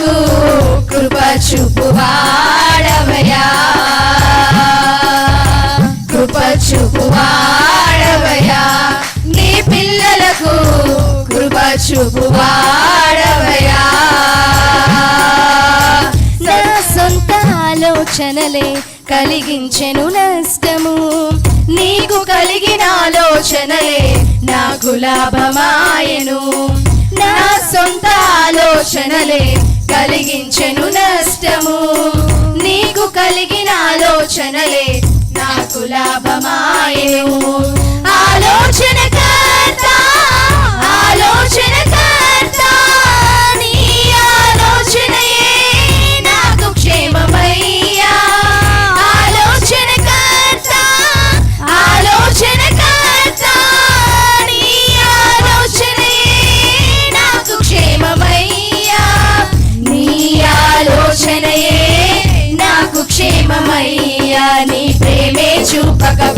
పిల్లలకు కృప చూపువాడవయ్యా, కృప చూపువాడవయ్యా, నీ పిల్లలకు కృప చూపువాడవయ్యా. నా సొంత ఆలోచనలే కలిగించెను నష్టము, నీకు కలిగిన ఆలోచనలే నాకు లాభమాయెను. నా సొంత ఆలోచనలే కలిగించెను నష్టము, నీకు కలిగిన ఆలోచనలే నాకు లాభమాయెను. ఆలోచనకర్త, ఆలోచనకర్త, నీ ఆలోచనయే నాకు క్షేమమయ్యా. ఆలోచనకర్త, ఆలోచనకర్త, నీ ఆలోచనయే నాకు క్షేమమయ్యా. నీ ఆలోచనయే నాకు క్షేమమయ్యా. నీ ప్రేమే చూపకపో